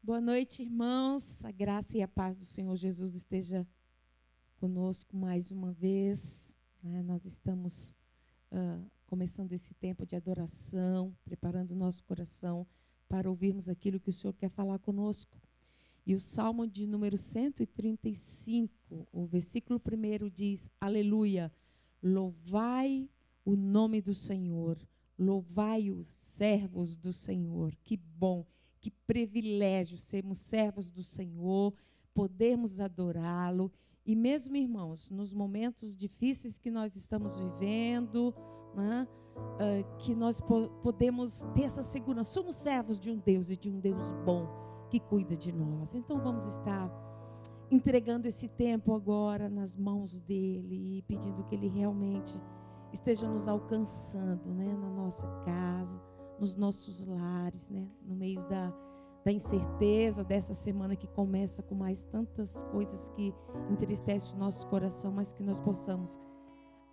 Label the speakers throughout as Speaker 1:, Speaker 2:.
Speaker 1: Boa noite, irmãos. A graça e a paz do Senhor Jesus esteja conosco mais uma vez. Nós estamos começando esse tempo de adoração, preparando o nosso coração para ouvirmos aquilo que o Senhor quer falar conosco. E o Salmo de número 135, o versículo 1 diz: Aleluia, louvai o nome do Senhor, louvai os servos do Senhor. Que bom! Que privilégio sermos servos do Senhor, podermos adorá-lo. E mesmo, irmãos, nos momentos difíceis que nós estamos vivendo, que nós podemos ter essa segurança. Somos servos de um Deus e de um Deus bom que cuida de nós. Então vamos estar entregando esse tempo agora nas mãos dele e pedindo que ele realmente esteja nos alcançando, na nossa casa, nos nossos lares, no meio da incerteza dessa semana que começa com mais tantas coisas que entristecem o nosso coração, mas que nós possamos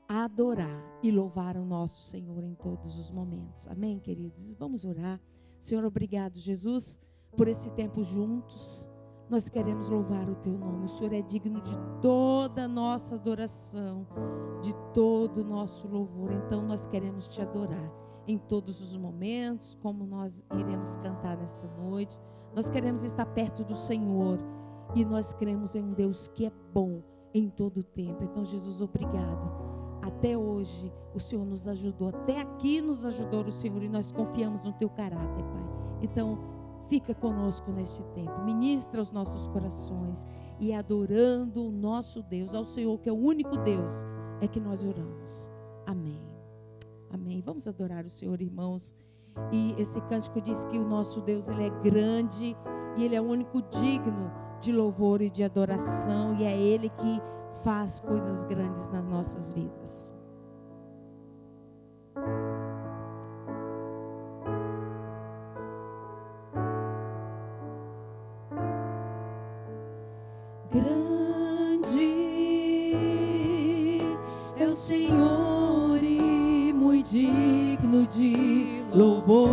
Speaker 1: adorar e louvar o nosso Senhor em todos os momentos. Amém, queridos? Vamos orar. Senhor, obrigado, Jesus, por esse tempo juntos. Nós queremos louvar o teu nome. O Senhor é digno de toda a nossa adoração, de todo o nosso louvor. Então nós queremos te adorar em todos os momentos, como nós iremos cantar nessa noite. Nós queremos estar perto do Senhor e nós cremos em um Deus que é bom em todo o tempo. Então, Jesus, obrigado. Até hoje o Senhor nos ajudou, até aqui nos ajudou o Senhor e nós confiamos no teu caráter, Pai. Então, fica conosco neste tempo, ministra os nossos corações e adorando o nosso Deus, ao Senhor que é o único Deus, é que nós oramos. Amém. Amém. Vamos adorar o Senhor, irmãos. E esse cântico diz que o nosso Deus, ele é grande e ele é o único digno de louvor e de adoração, e é ele que faz coisas grandes nas nossas vidas. Grande é o Senhor e muito digno de louvor,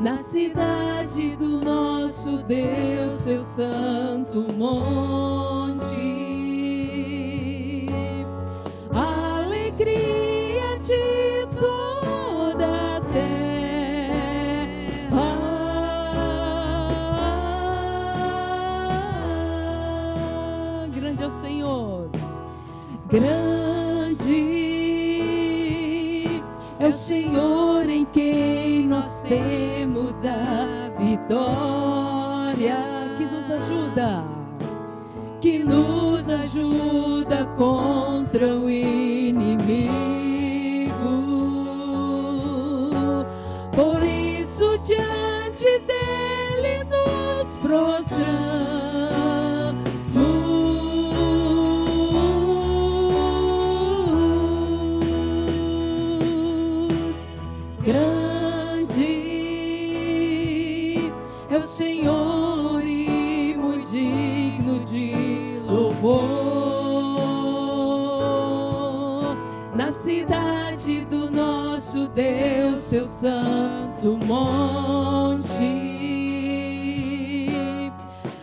Speaker 1: na cidade do nosso Deus, seu santo monte. Alegria de toda a terra, grande é o Senhor, grande é o Senhor em quem nós temos a vitória, que nos ajuda contra o inimigo. Por isso diante dele nos prostramos. Na cidade do nosso Deus, seu santo monte.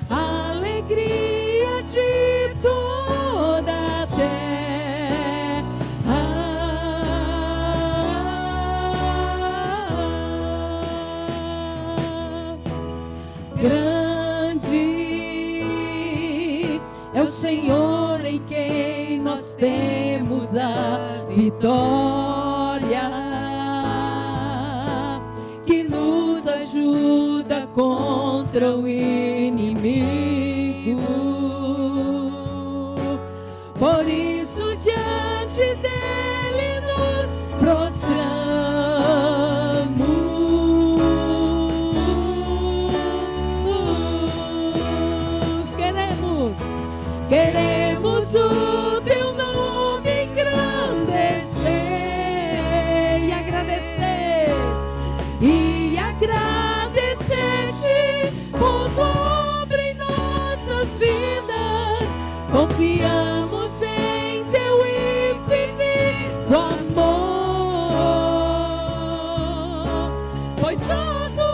Speaker 1: Alegria de toda a terra, grande é o Senhor em quem nós temos a vitória, que nos ajuda contra o inimigo. Por isso diante dele nos prostramos. Queremos o teu nome engrandecer e agradecer, por tua obra em nossas vidas. Confiamos em teu infinito amor, pois só tu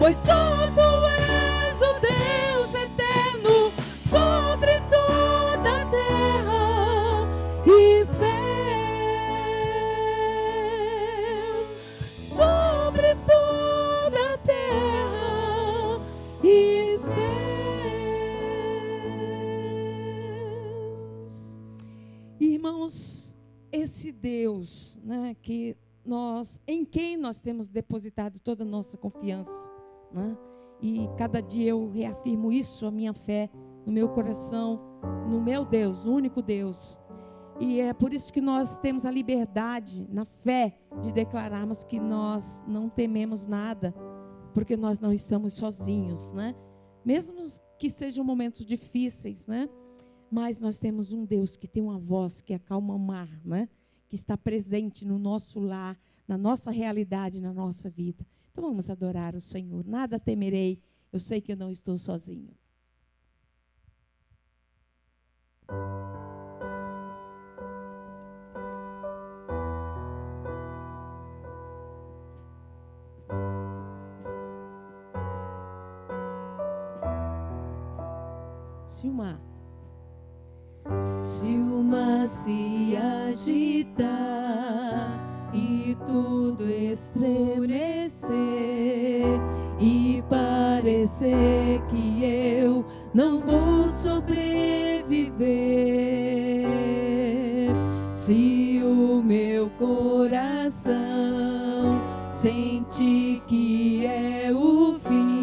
Speaker 1: pois só tu és o Deus eterno sobre toda a terra e céus, sobre toda a terra e céus. Irmãos, esse Deus, né, em quem nós temos depositado toda a nossa confiança, né? E cada dia eu reafirmo isso, a minha fé no meu coração, no meu Deus, o único Deus. E é por isso que nós temos a liberdade, na fé, de declararmos que nós não tememos nada, porque nós não estamos sozinhos, né? Mesmo que sejam momentos difíceis, né? Mas nós temos um Deus que tem uma voz que acalma o mar, né? Que está presente no nosso lar, na nossa realidade, na nossa vida. Então vamos adorar o Senhor. Nada temerei, eu sei que eu não estou sozinho. Se o mar se agitar e tudo estremecer e parecer que eu não vou sobreviver, se o meu coração sente que é o fim,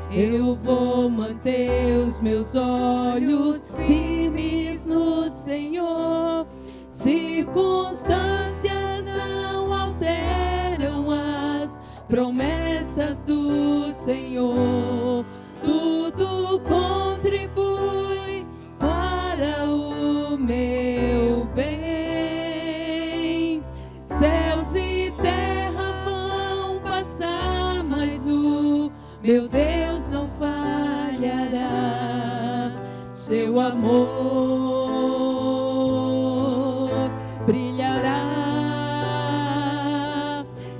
Speaker 1: eu vou manter os meus olhos firmes no Senhor. Circunstâncias não alteram as promessas do Senhor. Tudo contribui para o meu bem. Céus e terra vão passar, mas o meu Deus não falhará. Seu amor brilhará,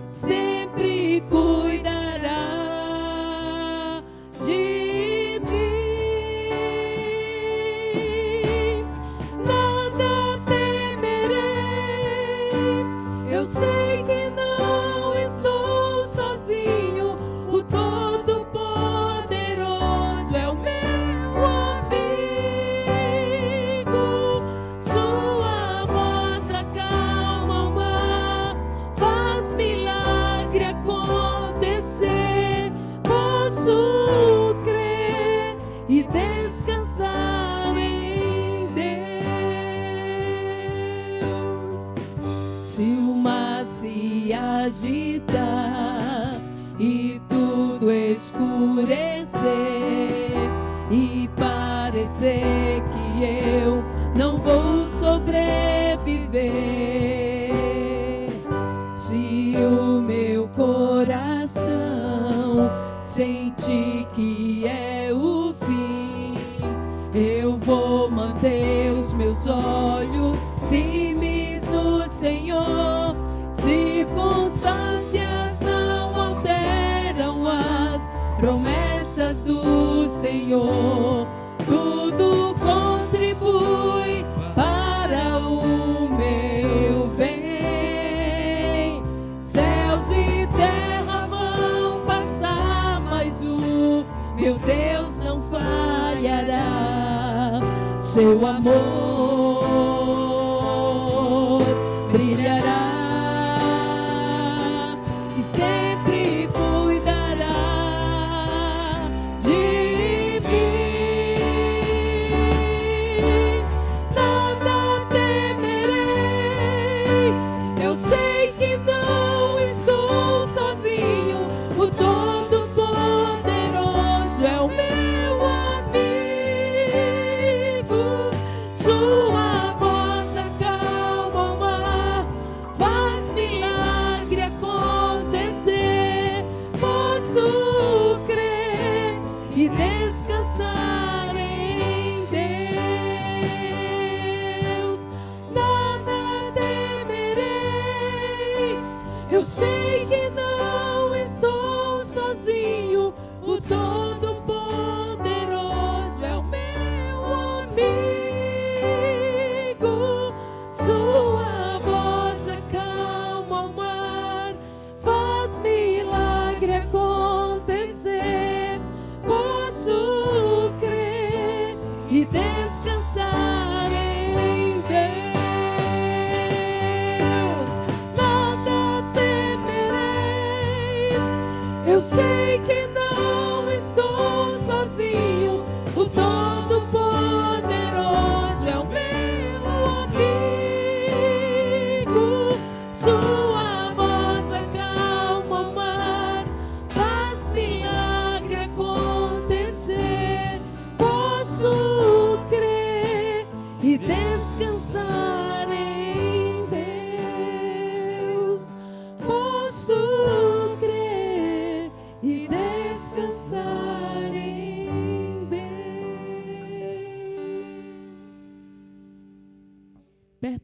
Speaker 1: sempre cuidará de mim. Nada temerei, eu sei que não estou sozinho. O Todo-Poderoso é o meu amigo. Sua voz acalma o mar, faz milagre acontecer. Posso crer e descansar em Deus. Se o mar se agitar e tudo escurecer e parecer que eu não vou sobreviver, se o meu coração sente que é o fim, eu vou manter os meus olhos firmes no Senhor. Circunstâncias não alteram as promessas do Senhor. Tudo contribui para o meu bem. Céus e terra vão passar, mas o meu Deus não falhará. Seu amor brilhará e sempre cuidará de mim. Nada temerei, eu sei que não estou sozinho. O Todo-Poderoso é o meu amigo. Sua voz acalma o mar, faz milagre acontecer. Posso crer e descansar em Deus. Nada temerei, eu sei que não estou sozinho.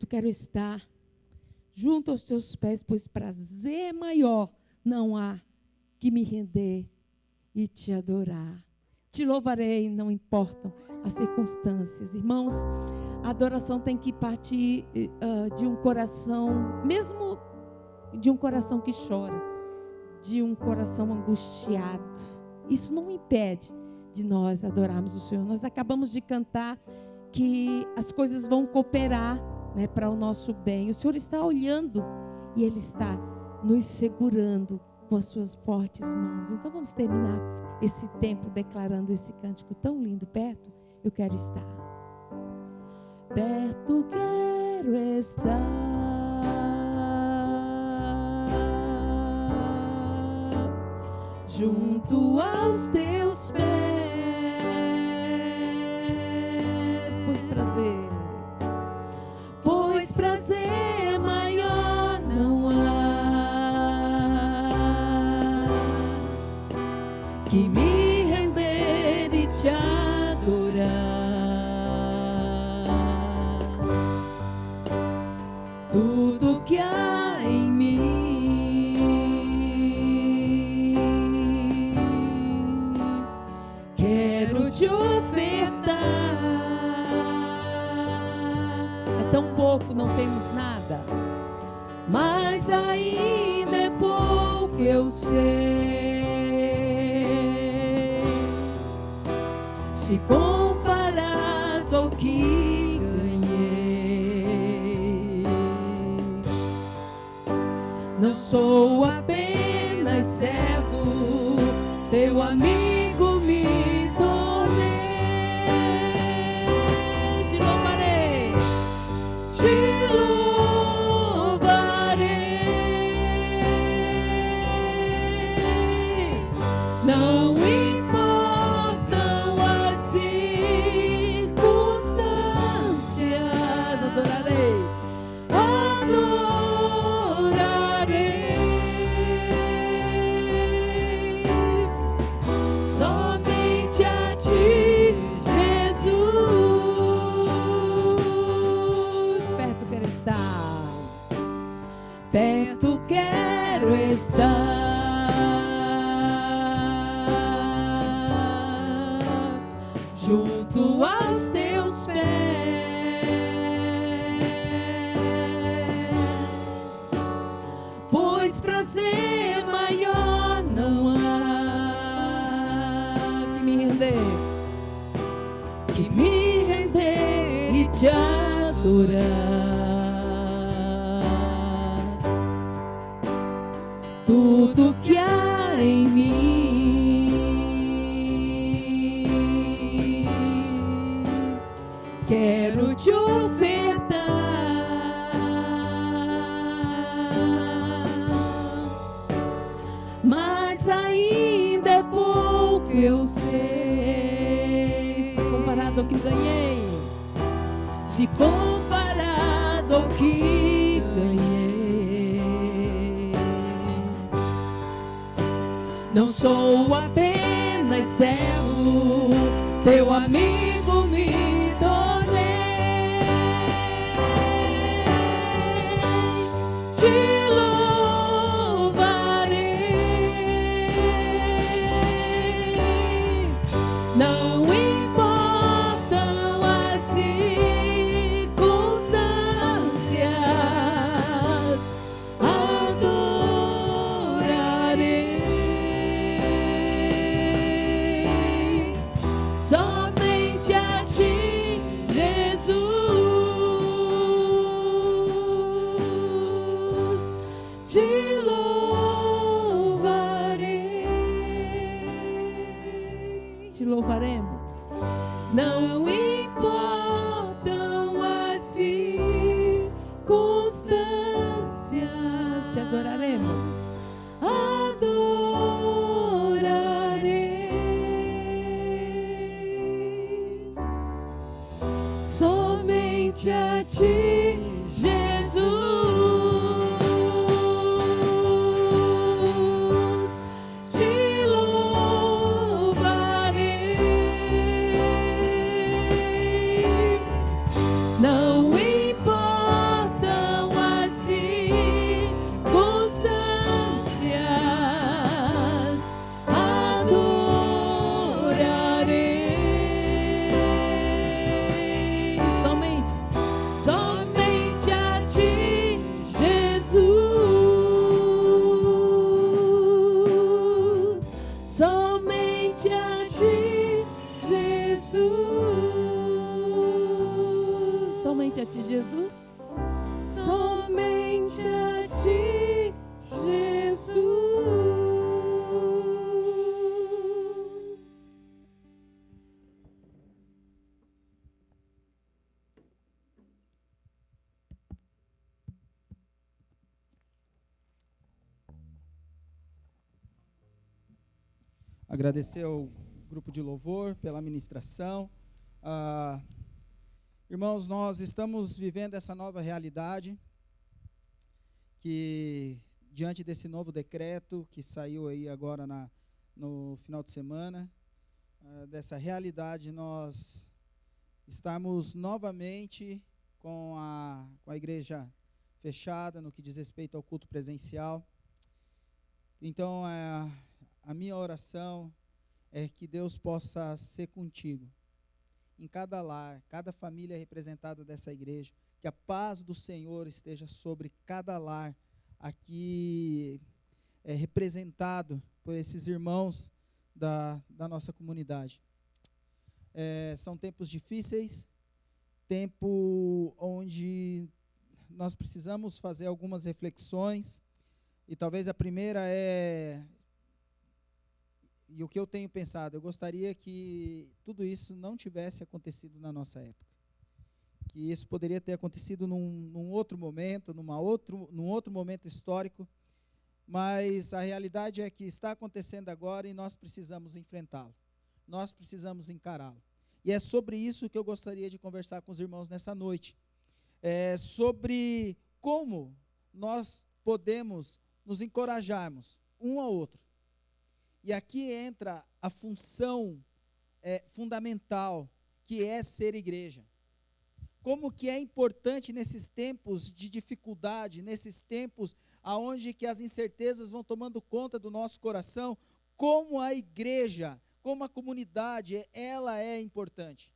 Speaker 1: perto, quero estar junto aos teus pés, pois prazer maior não há que me render e te adorar. Te louvarei, não importam as circunstâncias. Irmãos, a adoração tem que partir de um coração, mesmo de um coração que chora, de um coração angustiado. Isso não impede de nós adorarmos o Senhor. Nós acabamos de cantar que as coisas vão cooperar, né, para o nosso bem. O Senhor está olhando e Ele está nos segurando com as suas fortes mãos. Então vamos terminar esse tempo declarando esse cântico tão lindo. Perto eu quero estar. Perto quero estar, junto aos teus pés, pois prazer maior não há que me render e te adorar. Tudo que há em mim quero te ofertar. É tão pouco, não temos nada, mas ainda é pouco, eu sei, se comparado ao que ganhei. Não sou apenas servo, teu amigo me tornei. Te louvarei, te louvarei. Não importam as circunstâncias, adorarei, adorarei somente a ti, Jesus. Perto quero estar, perto quero estar, junto aos teus pés, pois prazer maior não há que me render e te adorar. Tudo que há em mim quero te ofertar, mas ainda é pouco, eu sei, se comparado ao que ganhei, se comparado ao que ganhei. Não sou apenas servo, teu amigo me tornei. Te louvarei. Não importam as circunstâncias, adorarei somente a ti, Jesus. Te louvarei, te louvaremos. Não importam as circunstâncias, te adoraremos. Adorarei somente a ti, Jesus. Te louvarei. Não importa
Speaker 2: agradecer ao grupo de louvor pela ministração. Irmãos, nós estamos vivendo essa nova realidade, que diante desse novo decreto que saiu aí agora no final de semana, dessa realidade, nós estamos novamente com a igreja fechada no que diz respeito ao culto presencial. Então, a minha oração é que Deus possa ser contigo, em cada lar, cada família representada dessa igreja, que a paz do Senhor esteja sobre cada lar aqui representado por esses irmãos da nossa comunidade. São tempos difíceis, tempo onde nós precisamos fazer algumas reflexões, e talvez a primeira e o que eu tenho pensado, eu gostaria que tudo isso não tivesse acontecido na nossa época, que isso poderia ter acontecido num outro momento, num outro momento histórico, mas a realidade é que está acontecendo agora e nós precisamos enfrentá-lo, nós precisamos encará-lo. E é sobre isso que eu gostaria de conversar com os irmãos nessa noite, sobre como nós podemos nos encorajarmos um ao outro. E aqui entra a função fundamental, que é ser igreja. Como que é importante nesses tempos de dificuldade, nesses tempos onde que as incertezas vão tomando conta do nosso coração, como a igreja, como a comunidade, ela é importante.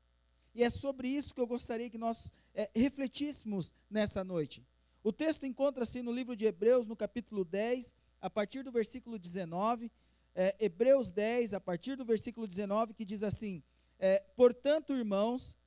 Speaker 2: E é sobre isso que eu gostaria que nós refletíssemos nessa noite. O texto encontra-se no livro de Hebreus, no capítulo 10, a partir do versículo 19, Hebreus 10, a partir do versículo 19, que diz assim: portanto, irmãos,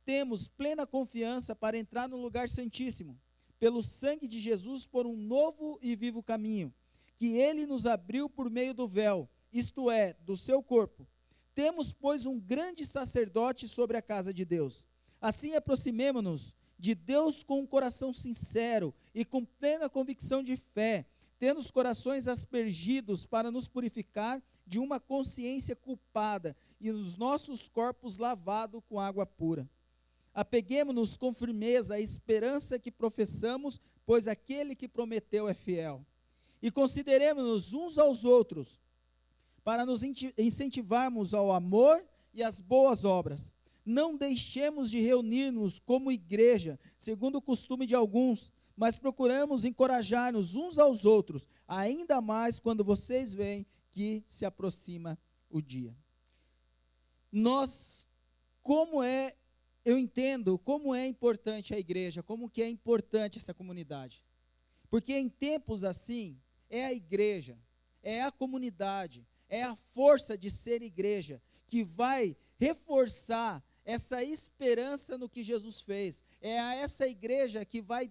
Speaker 2: temos plena confiança para entrar no lugar santíssimo, pelo sangue de Jesus, por um novo e vivo caminho, que ele nos abriu por meio do véu, isto é, do seu corpo. Temos, pois, um grande sacerdote sobre a casa de Deus. Assim, aproximemo-nos de Deus com um coração sincero e com plena convicção de fé, tendo os corações aspergidos para nos purificar de uma consciência culpada e os nossos corpos lavados com água pura. Apeguemo-nos com firmeza à esperança que professamos, pois aquele que prometeu é fiel. E consideremos-nos uns aos outros, para nos incentivarmos ao amor e às boas obras. Não deixemos de reunir-nos como igreja, segundo o costume de alguns, mas procuramos encorajar-nos uns aos outros, ainda mais quando vocês veem que se aproxima o dia. Eu entendo como é importante a igreja, como que é importante essa comunidade. Porque em tempos assim, é a igreja, é a comunidade, é a força de ser igreja que vai reforçar essa esperança no que Jesus fez. É a essa igreja que vai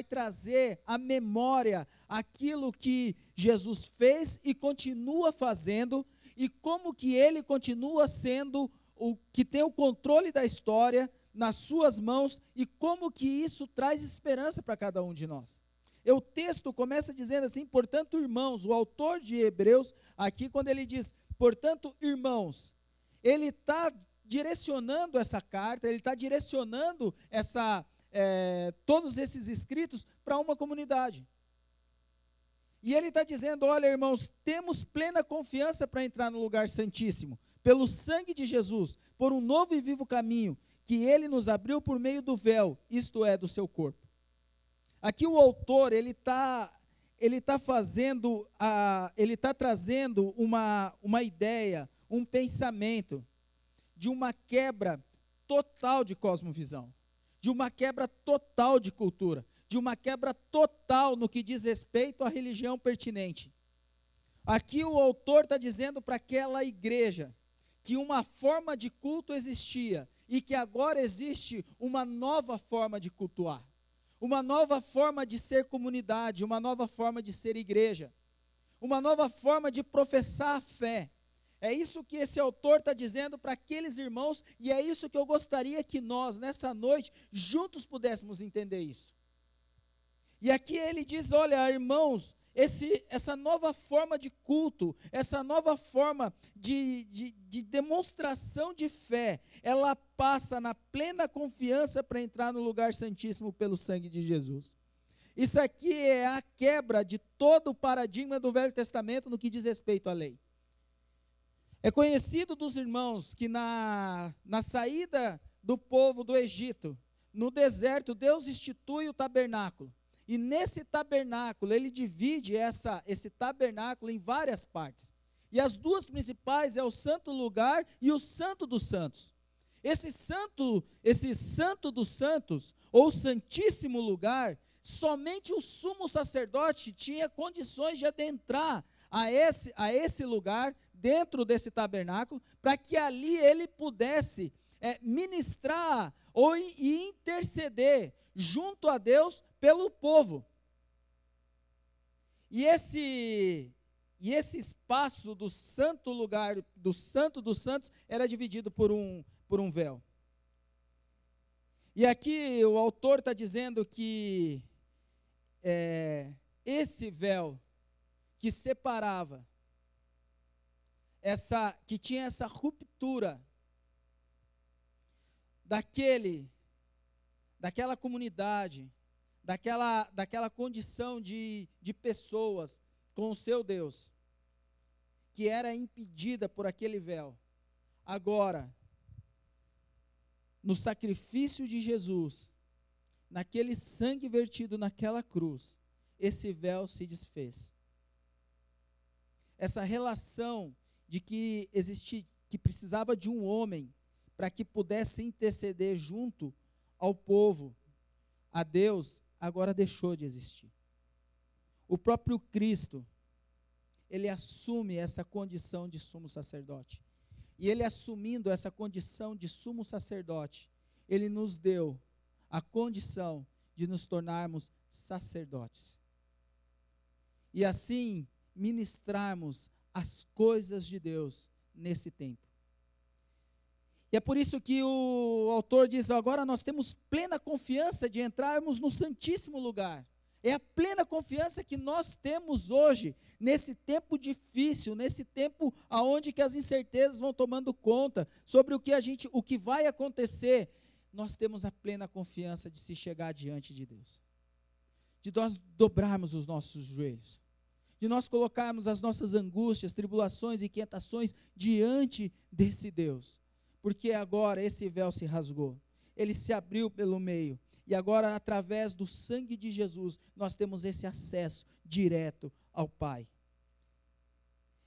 Speaker 2: trazer à memória aquilo que Jesus fez e continua fazendo, e como que ele continua sendo o que tem o controle da história nas suas mãos, e como que isso traz esperança para cada um de nós. O texto começa dizendo assim: portanto, irmãos, o autor de Hebreus, aqui quando ele diz, portanto, irmãos, ele está direcionando essa carta, ele está direcionando todos esses escritos para uma comunidade. E ele está dizendo: olha, irmãos, temos plena confiança para entrar no lugar santíssimo, pelo sangue de Jesus, por um novo e vivo caminho, que ele nos abriu por meio do véu, isto é, do seu corpo. Aqui o autor, ele está trazendo uma ideia, um pensamento, de uma quebra total de cosmovisão, de uma quebra total de cultura, de uma quebra total no que diz respeito à religião pertinente. Aqui o autor está dizendo para aquela igreja que uma forma de culto existia e que agora existe uma nova forma de cultuar, uma nova forma de ser comunidade, uma nova forma de ser igreja, uma nova forma de professar a fé. É isso que esse autor está dizendo para aqueles irmãos, e é isso que eu gostaria que nós, nessa noite, juntos pudéssemos entender isso. E aqui ele diz: olha, irmãos, essa nova forma de culto, essa nova forma de demonstração de fé, ela passa na plena confiança para entrar no lugar santíssimo pelo sangue de Jesus. Isso aqui é a quebra de todo o paradigma do Velho Testamento no que diz respeito à lei. É conhecido dos irmãos que na saída do povo do Egito, no deserto, Deus institui o tabernáculo. E nesse tabernáculo, ele divide esse tabernáculo em várias partes. E as duas principais é o santo lugar e o santo dos santos. Esse santo dos santos, ou santíssimo lugar, somente o sumo sacerdote tinha condições de adentrar a esse lugar, dentro desse tabernáculo, para que ali ele pudesse ministrar e interceder junto a Deus pelo povo. E esse espaço do santo lugar, do santo dos santos, era dividido por um véu. E aqui o autor está dizendo que esse véu que separava, que tinha essa ruptura daquela comunidade, daquela condição de pessoas com o seu Deus, que era impedida por aquele véu. Agora, no sacrifício de Jesus, naquele sangue vertido naquela cruz, esse véu se desfez. Essa relação de que precisava de um homem para que pudesse interceder junto ao povo, a Deus, agora deixou de existir. O próprio Cristo, ele assume essa condição de sumo sacerdote. E ele assumindo essa condição de sumo sacerdote, ele nos deu a condição de nos tornarmos sacerdotes. E assim, ministrarmos as coisas de Deus nesse tempo. E é por isso que o autor diz, agora nós temos plena confiança de entrarmos no santíssimo lugar. É a plena confiança que nós temos hoje, nesse tempo difícil, nesse tempo onde que as incertezas vão tomando conta, sobre o que vai acontecer. Nós temos a plena confiança de se chegar diante de Deus. De nós dobrarmos os nossos joelhos. De nós colocarmos as nossas angústias, tribulações e inquietações diante desse Deus. Porque agora esse véu se rasgou. Ele se abriu pelo meio. E agora, através do sangue de Jesus, nós temos esse acesso direto ao Pai.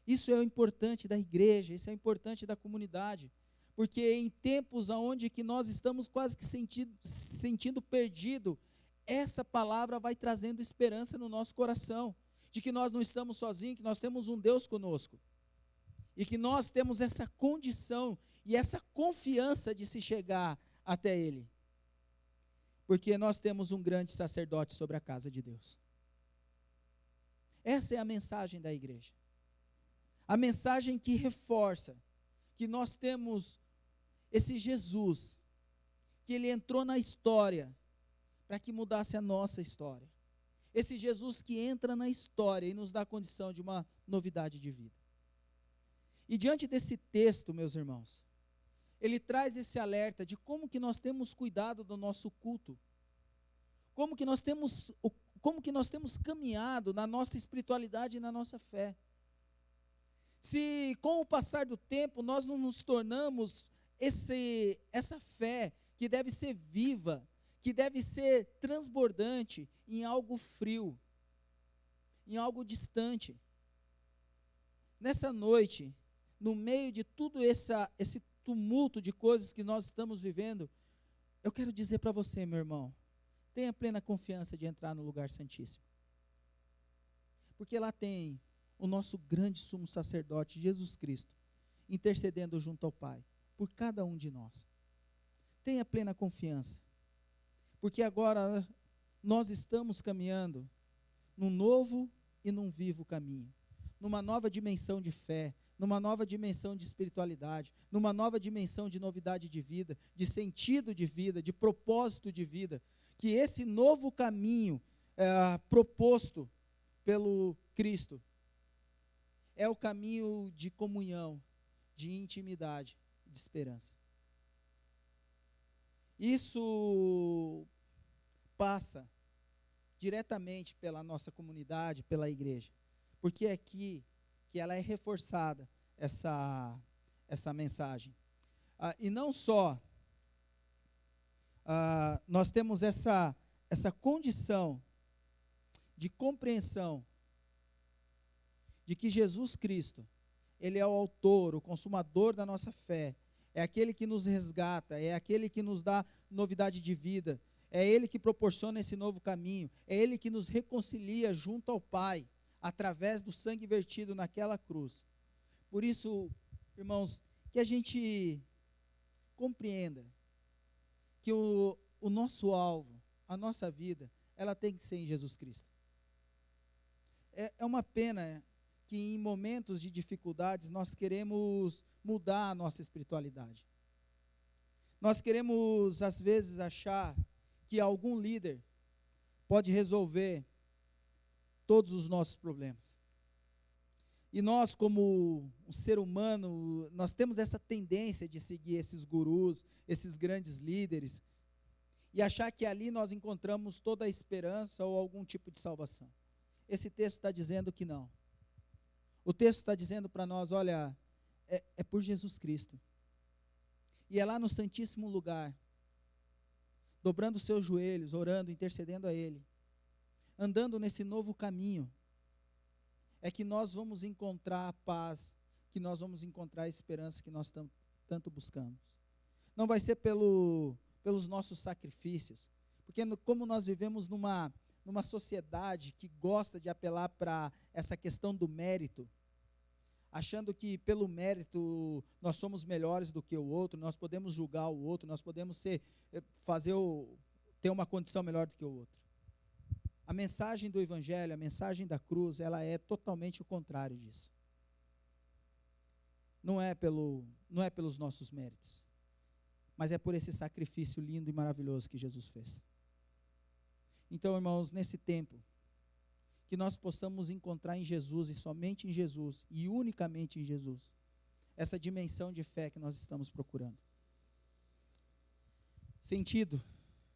Speaker 2: Isso é o importante da igreja, isso é o importante da comunidade. Porque em tempos onde que nós estamos quase que sentindo perdido, essa palavra vai trazendo esperança no nosso coração. De que nós não estamos sozinhos, que nós temos um Deus conosco. E que nós temos essa condição e essa confiança de se chegar até Ele. Porque nós temos um grande sacerdote sobre a casa de Deus. Essa é a mensagem da igreja. A mensagem que reforça que nós temos esse Jesus, que Ele entrou na história para que mudasse a nossa história. Esse Jesus que entra na história e nos dá a condição de uma novidade de vida. E diante desse texto, meus irmãos, ele traz esse alerta de como que nós temos cuidado do nosso culto, como que nós temos caminhado na nossa espiritualidade e na nossa fé. Se com o passar do tempo nós não nos tornamos essa fé que deve ser viva, que deve ser transbordante em algo frio, em algo distante. Nessa noite, no meio de tudo esse tumulto de coisas que nós estamos vivendo, eu quero dizer para você, meu irmão, tenha plena confiança de entrar no lugar santíssimo. Porque lá tem o nosso grande sumo sacerdote, Jesus Cristo, intercedendo junto ao Pai, por cada um de nós. Tenha plena confiança. Porque agora nós estamos caminhando num novo e num vivo caminho, numa nova dimensão de fé, numa nova dimensão de espiritualidade, numa nova dimensão de novidade de vida, de sentido de vida, de propósito de vida, que esse novo caminho proposto pelo Cristo é o caminho de comunhão, de intimidade, de esperança. Isso passa diretamente pela nossa comunidade, pela igreja, porque é aqui que ela é reforçada, essa mensagem. E não só nós temos essa condição de compreensão de que Jesus Cristo, Ele é o autor, o consumador da nossa fé, é aquele que nos resgata, é aquele que nos dá novidade de vida, é Ele que proporciona esse novo caminho, é Ele que nos reconcilia junto ao Pai, através do sangue vertido naquela cruz. Por isso, irmãos, que a gente compreenda que o nosso alvo, a nossa vida, ela tem que ser em Jesus Cristo. É uma pena que em momentos de dificuldades nós queremos mudar a nossa espiritualidade. Nós queremos, às vezes, achar que algum líder pode resolver todos os nossos problemas. E nós, como um ser humano, nós temos essa tendência de seguir esses gurus, esses grandes líderes, e achar que ali nós encontramos toda a esperança ou algum tipo de salvação. Esse texto está dizendo que não. O texto está dizendo para nós, olha, é por Jesus Cristo. E é lá no Santíssimo Lugar, dobrando os seus joelhos, orando, intercedendo a Ele, andando nesse novo caminho, é que nós vamos encontrar a paz, que nós vamos encontrar a esperança que nós tanto buscamos. Não vai ser pelos nossos sacrifícios, porque como nós vivemos numa sociedade que gosta de apelar para essa questão do mérito, achando que pelo mérito nós somos melhores do que o outro, nós podemos julgar o outro, nós podemos ter uma condição melhor do que o outro. A mensagem do Evangelho, a mensagem da cruz, ela é totalmente o contrário disso. Não é pelos nossos méritos, mas é por esse sacrifício lindo e maravilhoso que Jesus fez. Então, irmãos, nesse tempo, que nós possamos encontrar em Jesus, e somente em Jesus, e unicamente em Jesus, essa dimensão de fé que nós estamos procurando. Sentido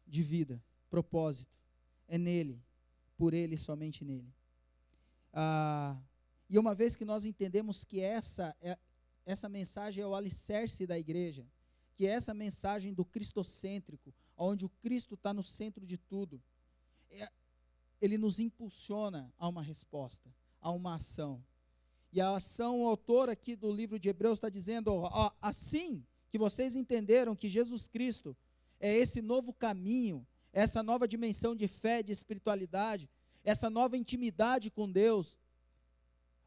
Speaker 2: de vida, propósito, é nele, por ele e somente nele. E uma vez que nós entendemos que essa mensagem é o alicerce da igreja, que é essa mensagem do cristocêntrico, onde o Cristo está no centro de tudo, ele nos impulsiona a uma resposta, a uma ação. E a ação, o autor aqui do livro de Hebreus está dizendo, assim que vocês entenderam que Jesus Cristo é esse novo caminho, essa nova dimensão de fé, de espiritualidade, essa nova intimidade com Deus,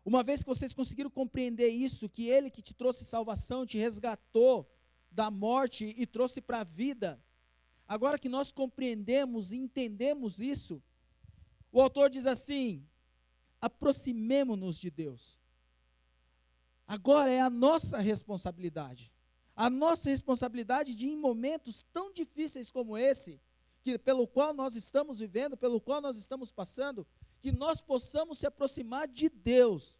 Speaker 2: uma vez que vocês conseguiram compreender isso, que Ele que te trouxe salvação, te resgatou da morte e trouxe para a vida, agora que nós compreendemos e entendemos isso, o autor diz assim, aproximemo-nos de Deus. Agora é a nossa responsabilidade de em momentos tão difíceis como esse, pelo qual nós estamos vivendo, pelo qual nós estamos passando, que nós possamos se aproximar de Deus.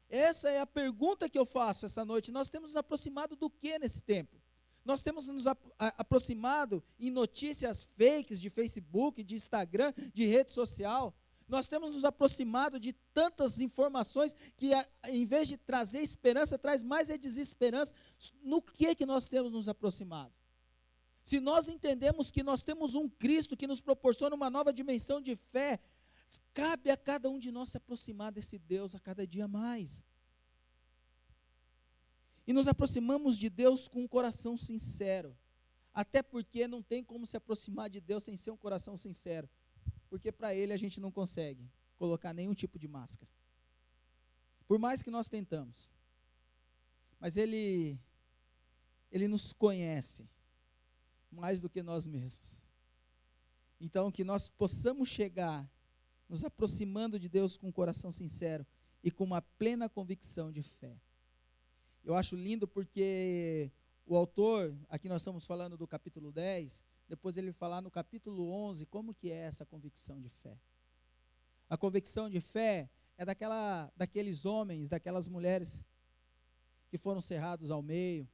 Speaker 2: Essa é a pergunta que eu faço essa noite. Nós temos nos aproximado do que nesse tempo? Nós temos nos aproximado em notícias fakes de Facebook, de Instagram, de rede social. Nós temos nos aproximado de tantas informações que, em vez de trazer esperança, traz mais desesperança. No que nós temos nos aproximado? Se nós entendemos que nós temos um Cristo que nos proporciona uma nova dimensão de fé, cabe a cada um de nós se aproximar desse Deus a cada dia mais. E nos aproximamos de Deus com um coração sincero, até porque não tem como se aproximar de Deus sem ser um coração sincero, porque para Ele a gente não consegue colocar nenhum tipo de máscara, por mais que nós tentamos, mas Ele nos conhece mais do que nós mesmos. Então que nós possamos chegar nos aproximando de Deus com um coração sincero e com uma plena convicção de fé. Eu acho lindo porque o autor, aqui nós estamos falando do capítulo 10, depois ele vai falar no capítulo 11 como que é essa convicção de fé. A convicção de fé é daqueles homens, daquelas mulheres que foram cerrados ao meio,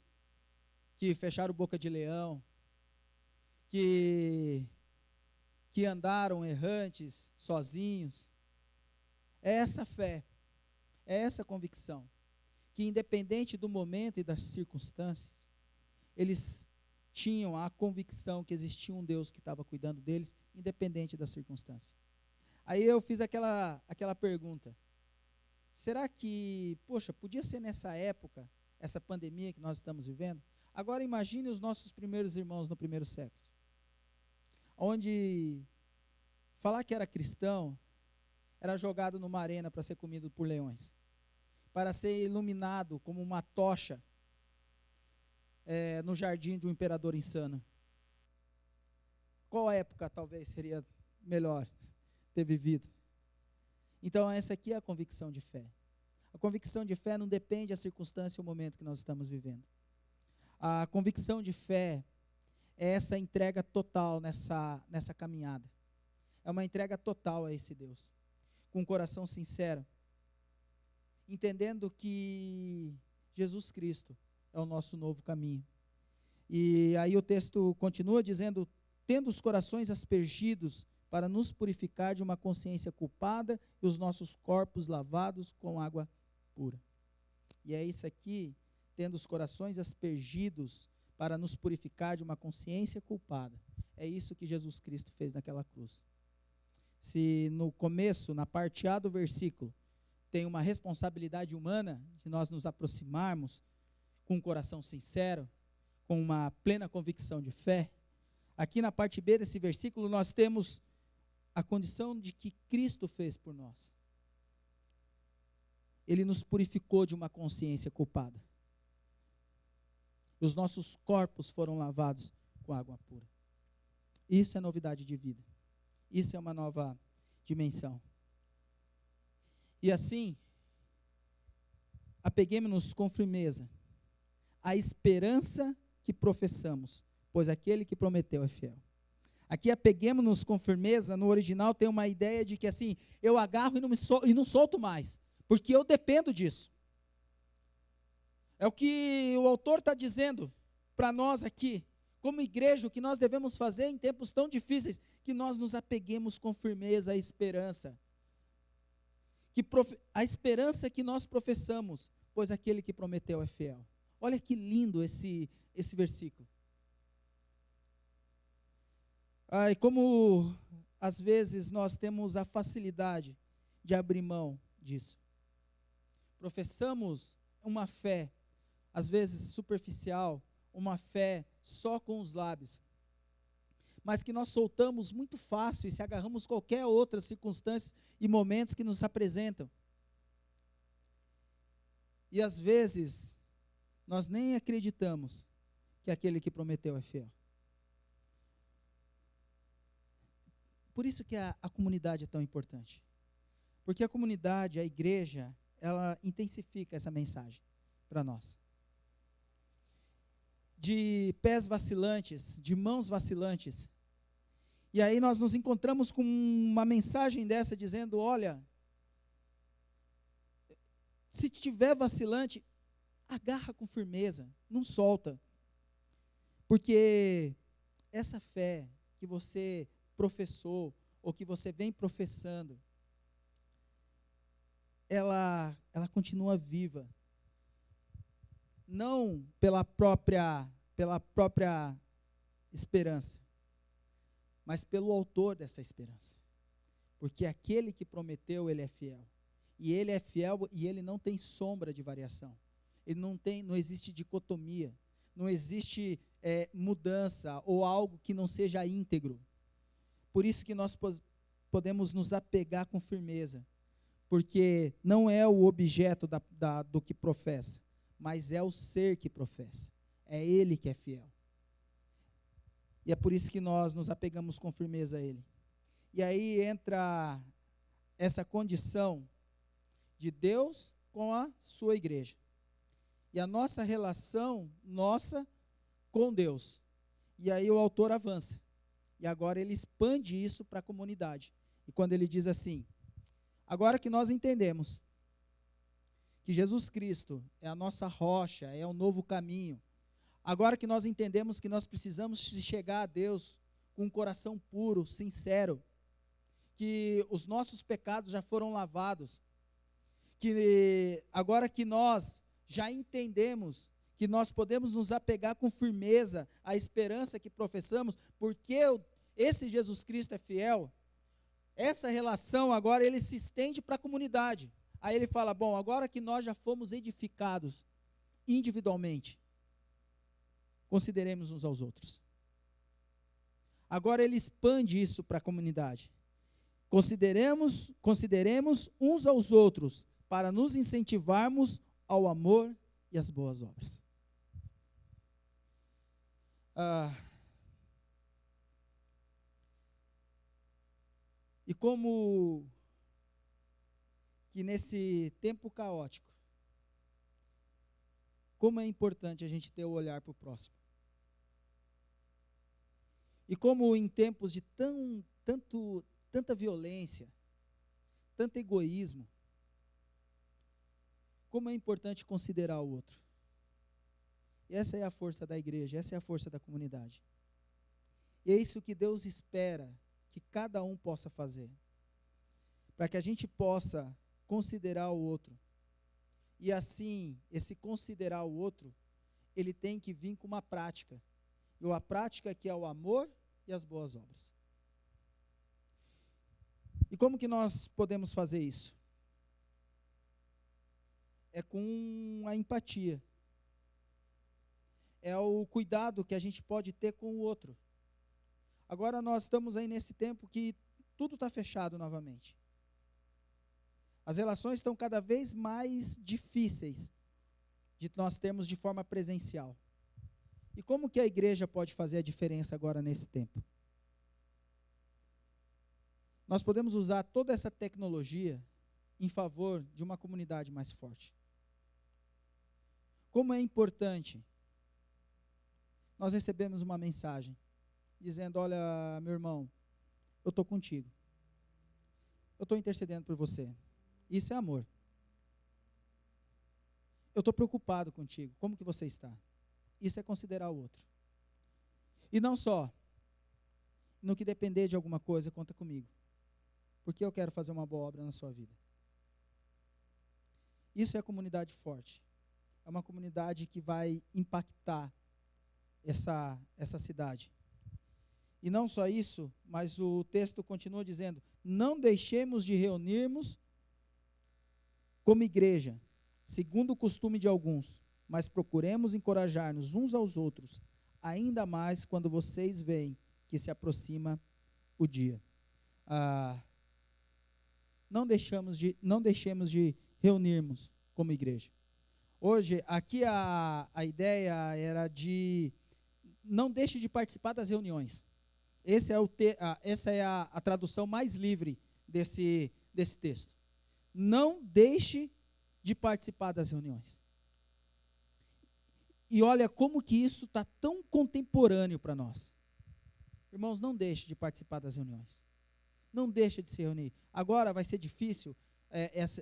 Speaker 2: que fecharam boca de leão, que andaram errantes, sozinhos. É essa fé, é essa convicção, que independente do momento e das circunstâncias, eles tinham a convicção que existia um Deus que estava cuidando deles, independente da circunstância. Aí eu fiz aquela pergunta, será que, podia ser nessa época, essa pandemia que nós estamos vivendo? Agora imagine os nossos primeiros irmãos no primeiro século, onde falar que era cristão era jogado numa arena para ser comido por leões, para ser iluminado como uma tocha no jardim de um imperador insano. Qual época talvez seria melhor ter vivido? Então essa aqui é a convicção de fé. A convicção de fé não depende da circunstância ou momento que nós estamos vivendo. A convicção de fé é essa entrega total nessa caminhada. É uma entrega total a esse Deus, com um coração sincero, entendendo que Jesus Cristo é o nosso novo caminho. E aí o texto continua dizendo, tendo os corações aspergidos para nos purificar de uma consciência culpada e os nossos corpos lavados com água pura. E é isso aqui, tendo os corações aspergidos para nos purificar de uma consciência culpada. É isso que Jesus Cristo fez naquela cruz. Se no começo, na parte A do versículo, tem uma responsabilidade humana de nós nos aproximarmos com um coração sincero, com uma plena convicção de fé, aqui na parte B desse versículo nós temos a condição de que Cristo fez por nós. Ele nos purificou de uma consciência culpada. Os nossos corpos foram lavados com água pura. Isso é novidade de vida. Isso é uma nova dimensão. E assim, apeguemos-nos com firmeza à esperança que professamos, pois aquele que prometeu é fiel. Aqui, apeguemos-nos com firmeza, no original tem uma ideia de que assim, eu agarro e não solto mais, porque eu dependo disso. É o que o autor está dizendo para nós aqui, como igreja, o que nós devemos fazer em tempos tão difíceis, que nós nos apeguemos com firmeza à esperança. A esperança que nós professamos, pois aquele que prometeu é fiel. Olha que lindo esse versículo. E como às vezes nós temos a facilidade de abrir mão disso. Professamos uma fé, às vezes superficial, uma fé só com os lábios, mas que nós soltamos muito fácil e se agarramos a qualquer outra circunstância e momentos que nos apresentam. E às vezes, nós nem acreditamos que aquele que prometeu é fiel. Por isso que a comunidade é tão importante. Porque a comunidade, a igreja, ela intensifica essa mensagem para nós. De pés vacilantes, de mãos vacilantes. E aí nós nos encontramos com uma mensagem dessa dizendo, olha, se tiver vacilante, agarra com firmeza, não solta. Porque essa fé que você professou, ou que você vem professando, ela continua viva. Não pela própria esperança, mas pelo autor dessa esperança. Porque aquele que prometeu, ele é fiel. E ele é fiel e ele não tem sombra de variação. Ele não existe dicotomia, não existe mudança ou algo que não seja íntegro. Por isso que nós podemos nos apegar com firmeza, porque não é o objeto do que professa, mas é o ser que professa. É ele que é fiel. E é por isso que nós nos apegamos com firmeza a ele. E aí entra essa condição de Deus com a sua igreja. E a nossa relação, com Deus. E aí o autor avança. E agora ele expande isso para a comunidade. E quando ele diz assim, Agora que nós entendemos que Jesus Cristo é a nossa rocha, é o novo caminho, agora que nós entendemos que nós precisamos chegar a Deus com um coração puro, sincero, que os nossos pecados já foram lavados, que agora que nós já entendemos que nós podemos nos apegar com firmeza à esperança que professamos, porque esse Jesus Cristo é fiel, essa relação agora ele se estende para a comunidade. Aí ele fala, bom, agora que nós já fomos edificados individualmente, consideremos uns aos outros. Agora ele expande isso para a comunidade. Consideremos uns aos outros para nos incentivarmos ao amor e às boas obras. E como que nesse tempo caótico, como é importante a gente ter o olhar para o próximo. E como em tempos de tanta violência, tanto egoísmo, como é importante considerar o outro. E essa é a força da igreja, essa é a força da comunidade. E é isso que Deus espera que cada um possa fazer, para que a gente possa considerar o outro. E assim, esse considerar o outro, ele tem que vir com uma prática. E a prática que é o amor e as boas obras. E como que nós podemos fazer isso? É com a empatia. É o cuidado que a gente pode ter com o outro. Agora nós estamos aí nesse tempo que tudo está fechado novamente. As relações estão cada vez mais difíceis de nós termos de forma presencial. E como que a igreja pode fazer a diferença agora nesse tempo? Nós podemos usar toda essa tecnologia em favor de uma comunidade mais forte. Como é importante, nós recebemos uma mensagem dizendo, olha, meu irmão, eu estou contigo. Eu estou intercedendo por você. Isso é amor. Eu estou preocupado contigo. Como que você está? Isso é considerar o outro. E não só, no que depender de alguma coisa, conta comigo. Porque eu quero fazer uma boa obra na sua vida. Isso é a comunidade forte. É uma comunidade que vai impactar essa cidade. E não só isso, mas o texto continua dizendo, não deixemos de reunirmos como igreja, segundo o costume de alguns, mas procuremos encorajar-nos uns aos outros, ainda mais quando vocês veem que se aproxima o dia. Não deixemos de reunirmos como igreja. Hoje, aqui a ideia era de não deixe de participar das reuniões. Essa é a tradução mais livre desse texto. Não deixe de participar das reuniões. E olha como que isso está tão contemporâneo para nós. Irmãos, não deixe de participar das reuniões. Não deixe de se reunir. Agora vai ser difícil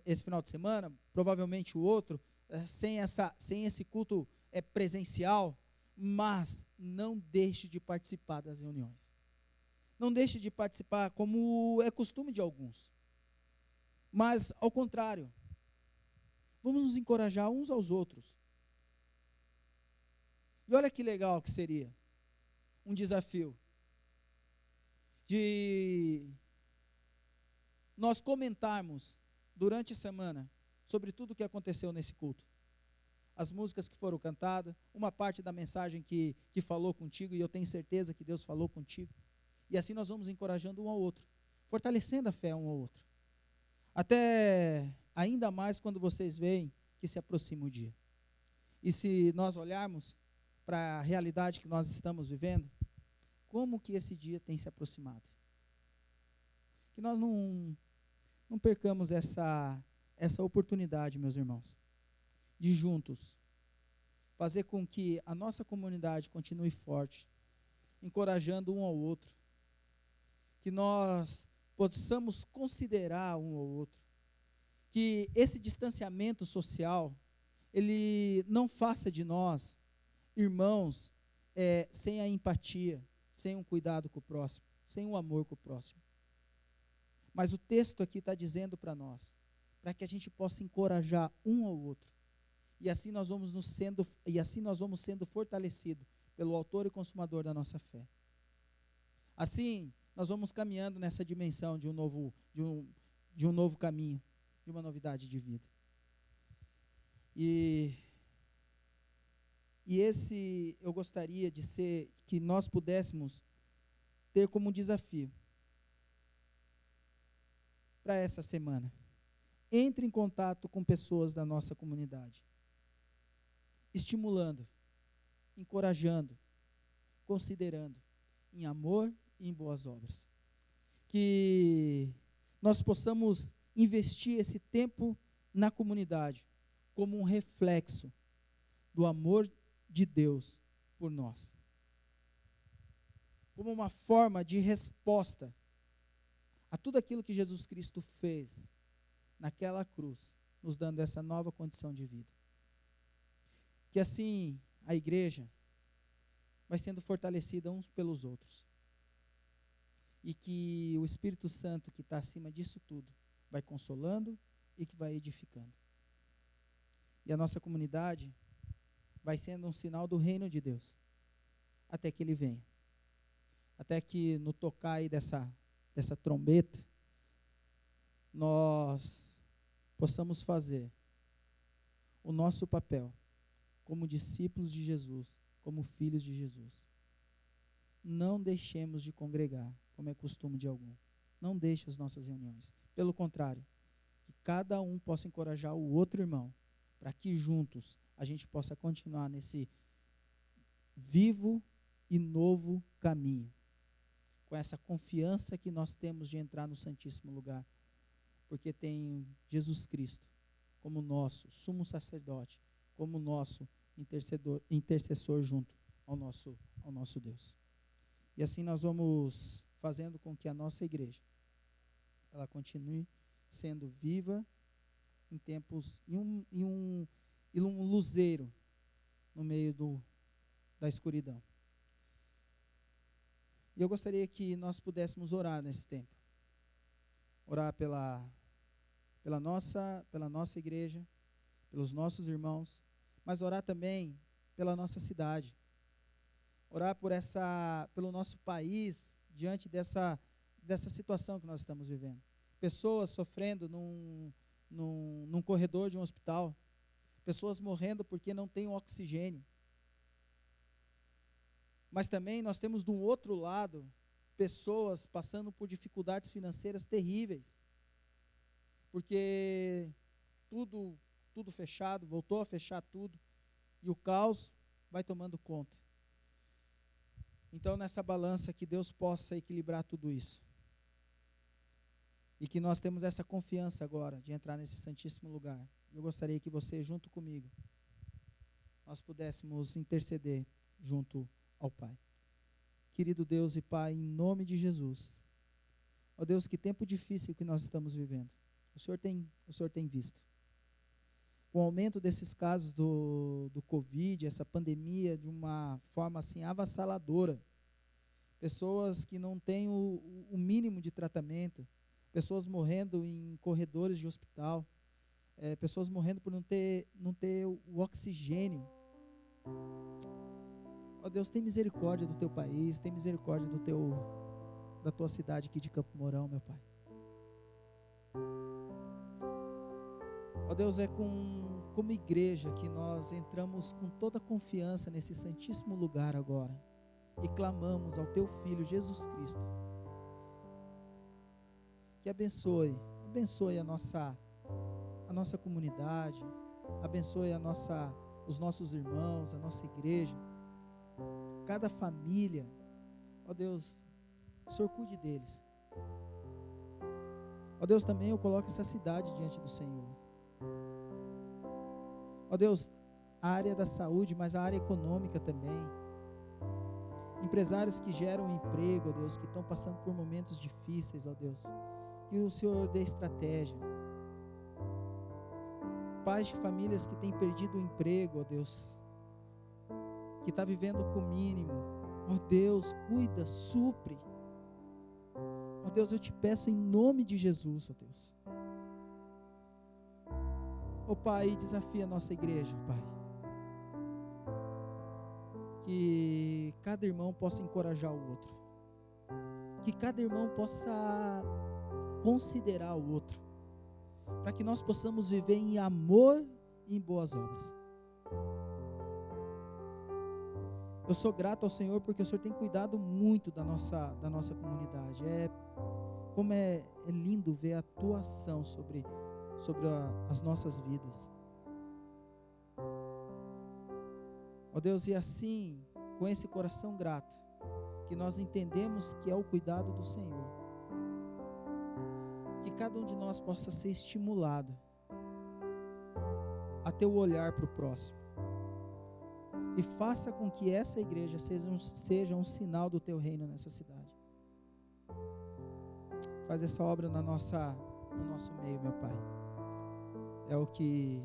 Speaker 2: esse final de semana, provavelmente o outro, sem esse culto presencial, mas não deixe de participar das reuniões. Não deixe de participar como é costume de alguns. Mas, ao contrário, vamos nos encorajar uns aos outros. E olha que legal que seria um desafio de nós comentarmos durante a semana sobre tudo o que aconteceu nesse culto. As músicas que foram cantadas, uma parte da mensagem que falou contigo, e eu tenho certeza que Deus falou contigo. E assim nós vamos encorajando um ao outro, fortalecendo a fé um ao outro. Até ainda mais quando vocês veem que se aproxima o dia. E se nós olharmos para a realidade que nós estamos vivendo, como que esse dia tem se aproximado? Que nós não percamos essa oportunidade, meus irmãos, de juntos fazer com que a nossa comunidade continue forte, encorajando um ao outro, que nós possamos considerar um ao outro, que esse distanciamento social, ele não faça de nós, irmãos, sem a empatia, sem um cuidado com o próximo, sem um amor com o próximo. Mas o texto aqui está dizendo para nós, para que a gente possa encorajar um ao outro, e assim nós vamos sendo fortalecidos pelo autor e consumador da nossa fé. Assim, nós vamos caminhando nessa dimensão de um novo caminho, de uma novidade de vida. E esse eu gostaria que nós pudéssemos ter como desafio para essa semana. Entre em contato com pessoas da nossa comunidade, estimulando, encorajando, considerando, em amor e em boas obras. Que nós possamos investir esse tempo na comunidade como um reflexo do amor de Deus por nós. Como uma forma de resposta a tudo aquilo que Jesus Cristo fez naquela cruz, nos dando essa nova condição de vida. Que assim a igreja vai sendo fortalecida uns pelos outros. E que o Espírito Santo, que está acima disso tudo, vai consolando e que vai edificando. E a nossa comunidade vai sendo um sinal do reino de Deus, até que Ele venha. Até que no tocar aí dessa trombeta, nós possamos fazer o nosso papel como discípulos de Jesus, como filhos de Jesus. Não deixemos de congregar, como é costume de algum. Não deixe as nossas reuniões. Pelo contrário, que cada um possa encorajar o outro irmão, para que juntos a gente possa continuar nesse vivo e novo caminho, com essa confiança que nós temos de entrar no Santíssimo Lugar, porque tem Jesus Cristo como nosso sumo sacerdote, como nosso intercessor junto ao nosso Deus. E assim nós vamos fazendo com que a nossa igreja, ela continue sendo viva em tempos, e um luzeiro no meio da escuridão. E eu gostaria que nós pudéssemos orar nesse tempo. Orar pela nossa igreja, pelos nossos irmãos, mas orar também pela nossa cidade. Orar pelo nosso país, diante dessa situação que nós estamos vivendo. Pessoas sofrendo num corredor de um hospital. Pessoas morrendo porque não tem oxigênio. Mas também nós temos do outro lado pessoas passando por dificuldades financeiras terríveis. Porque tudo fechado, voltou a fechar tudo, e o caos vai tomando conta. Então, nessa balança, que Deus possa equilibrar tudo isso. E que nós temos essa confiança agora de entrar nesse santíssimo lugar. Eu gostaria que você, junto comigo, nós pudéssemos interceder junto ao Pai. Querido Deus e Pai, em nome de Jesus, ó Deus, que tempo difícil que nós estamos vivendo. O Senhor tem visto. Com o aumento desses casos do Covid, essa pandemia, de uma forma assim avassaladora, pessoas que não têm o mínimo de tratamento, pessoas morrendo em corredores de hospital, pessoas morrendo por não ter o oxigênio. Ó Deus, tem misericórdia do teu país, tem misericórdia da tua cidade aqui de Campo Mourão, meu Pai. Ó Deus, é como igreja que nós entramos com toda a confiança nesse santíssimo lugar agora e clamamos ao teu Filho Jesus Cristo, que abençoe a nossa comunidade, abençoe os nossos irmãos, a nossa igreja, cada família. Ó Deus, o Senhor cuide deles. Ó Deus, também eu coloco essa cidade diante do Senhor. Ó Deus, a área da saúde, mas a área econômica também. Empresários que geram emprego, ó Deus, que estão passando por momentos difíceis, ó Deus. Que o Senhor dê estratégia. pais de famílias que têm perdido o emprego, ó Deus, que está vivendo com o mínimo, ó Deus, cuida, supre. Ó Deus, eu te peço em nome de Jesus, ó Deus. Ó Pai, desafia a nossa igreja, Pai. Que cada irmão possa encorajar o outro. Que cada irmão possa considerar o outro. Para que nós possamos viver em amor e em boas obras. Eu sou grato ao Senhor porque o Senhor tem cuidado muito da nossa comunidade. Como é lindo ver a tua ação sobre as nossas vidas. Ó Deus, e assim, com esse coração grato, que nós entendemos que é o cuidado do Senhor, que cada um de nós possa ser estimulado a ter o olhar para o próximo, e faça com que essa igreja seja um sinal do teu reino nessa cidade. Faz essa obra no nosso meio, meu Pai. É o que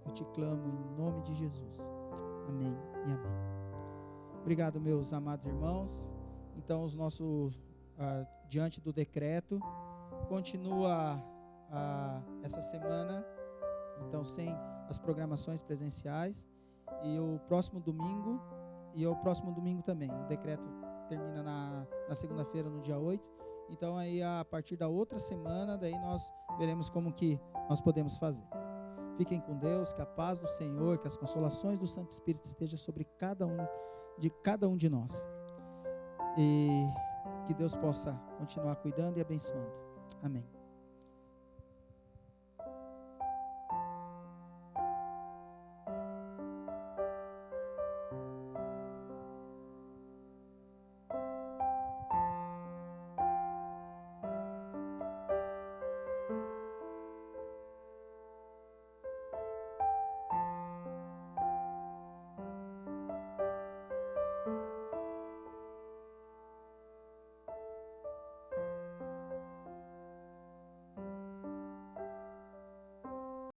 Speaker 2: eu te clamo em nome de Jesus. Amém e amém. Obrigado, meus amados irmãos. Então, os nossos, diante do decreto, continua essa semana, então, sem as programações presenciais, e o próximo domingo também. O decreto termina na segunda-feira, no dia 8. Então, aí, a partir da outra semana, daí nós veremos como que nós podemos fazer. Fiquem com Deus, que a paz do Senhor, que as consolações do Santo Espírito estejam sobre cada um de nós. E que Deus possa continuar cuidando e abençoando. Amém.